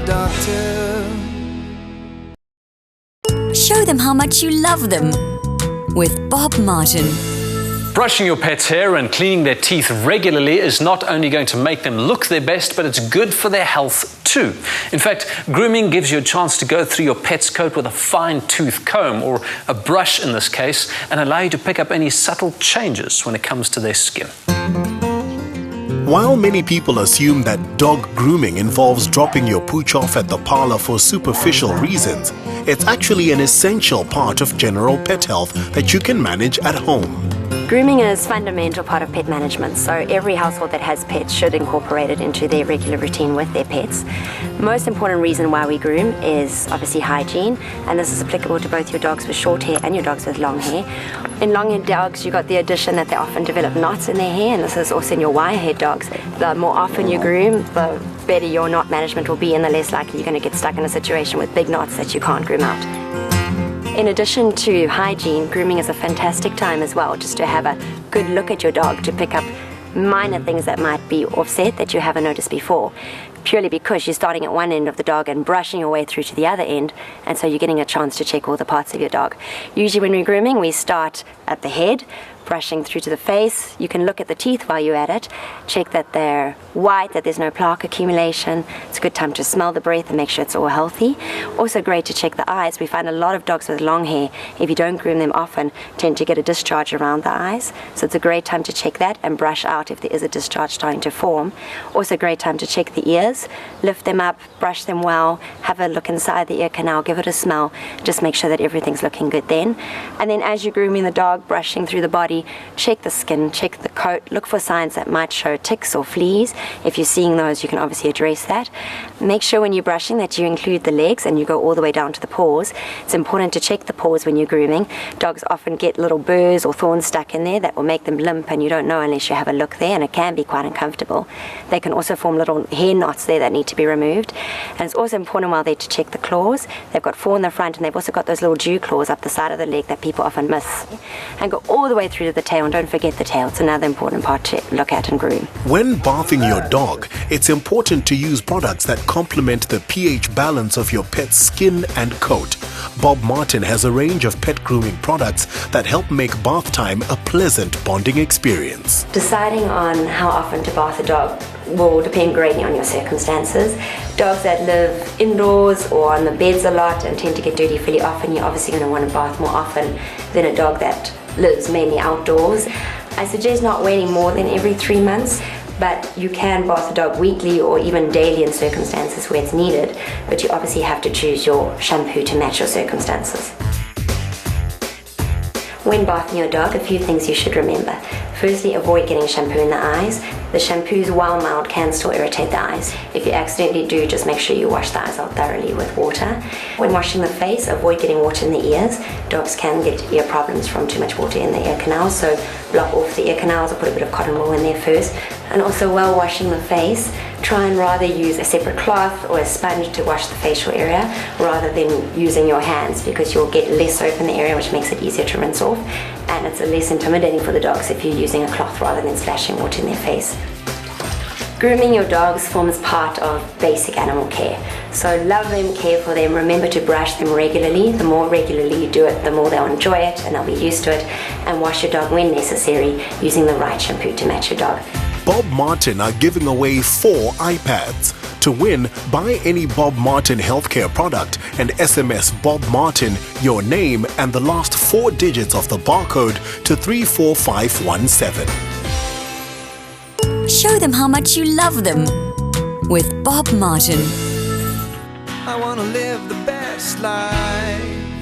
doctor. Show them how much you love them with Bob Martin. Brushing your pet's hair and cleaning their teeth regularly is not only going to make them look their best, but it's good for their health too. In fact, grooming gives you a chance to go through your pet's coat with a fine-tooth comb, or a brush in this case, and allow you to pick up any subtle changes when it comes to their skin. While many people assume that dog grooming involves dropping your pooch off at the parlor for superficial reasons, it's actually an essential part of general pet health that you can manage at home. Grooming is a fundamental part of pet management, so every household that has pets should incorporate it into their regular routine with their pets. Most important reason why we groom is obviously hygiene, and this is applicable to both your dogs with short hair and your dogs with long hair. In long-haired dogs, you've got the addition that they often develop knots in their hair, and this is also in your wire-haired dogs. The more often you groom, the better your knot management will be, and the less likely you're going to get stuck in a situation with big knots that you can't groom out. In addition to hygiene, grooming is a fantastic time as well, just to have a good look at your dog, to pick up minor things that might be offset that you haven't noticed before, purely because you're starting at one end of the dog and brushing your way through to the other end, and so you're getting a chance to check all the parts of your dog. Usually when we're grooming, we start at the head, brushing through to the face. You can look at the teeth while you're at it, check that they're white, that there's no plaque accumulation. It's a good time to smell the breath and make sure it's all healthy. Also great to check the eyes. We find a lot of dogs with long hair, if you don't groom them often, tend to get a discharge around the eyes. So it's a great time to check that and brush out if there is a discharge starting to form. Also a great time to check the ears, lift them up, brush them well, have a look inside the ear canal, give it a smell, just make sure that everything's looking good then. And then as you're grooming the dog, brushing through the body, check the skin, check the coat, look for signs that might show ticks or fleas. If you're seeing those, you can obviously address that. Make sure when you're brushing that you include the legs and you go all the way down to the paws. It's important to check the paws when you're grooming. Dogs often get little burrs or thorns stuck in there that will make them limp, and you don't know unless you have a look there, and it can be quite uncomfortable. They can also form little hair knots there that need to be removed. And it's also important while they're to check the claws. They've got 4 in the front, and they've also got those little dew claws up the side of the leg that people often miss. And go all the way through to the tail, and don't forget the tail. It's another important part to look at and groom. When bathing your dog, it's important to use products that complement the pH balance of your pet's skin and coat. Bob Martin has a range of pet grooming products that help make bath time a pleasant bonding experience. Deciding on how often to bath a dog will depend greatly on your circumstances. Dogs that live indoors or on the beds a lot and tend to get dirty fairly often, you're obviously going to want to bath more often than a dog that lives mainly outdoors. I suggest not waiting more than every 3 months, but you can bath a dog weekly or even daily in circumstances where it's needed, but you obviously have to choose your shampoo to match your circumstances. When bathing your dog, a few things you should remember. Firstly, avoid getting shampoo in the eyes. The shampoos, while mild, can still irritate the eyes. If you accidentally do, just make sure you wash the eyes out thoroughly with water. When washing the face, avoid getting water in the ears. Dogs can get ear problems from too much water in the ear canal, so block off the ear canals or put a bit of cotton wool in there first. And also, while washing the face, try and rather use a separate cloth or a sponge to wash the facial area rather than using your hands, because you'll get less soap in the area, which makes it easier to rinse off, and it's less intimidating for the dogs if you're using a cloth rather than splashing water in their face. Grooming your dogs forms part of basic animal care. So love them, care for them, remember to brush them regularly. The more regularly you do it, the more they'll enjoy it and they'll be used to it. And wash your dog when necessary using the right shampoo to match your dog. Bob Martin are giving away 4 iPads. To win, buy any Bob Martin healthcare product and SMS Bob Martin, your name and the last 4 digits of the barcode to 34517. Show them how much you love them with Bob Martin. I want to live the best life.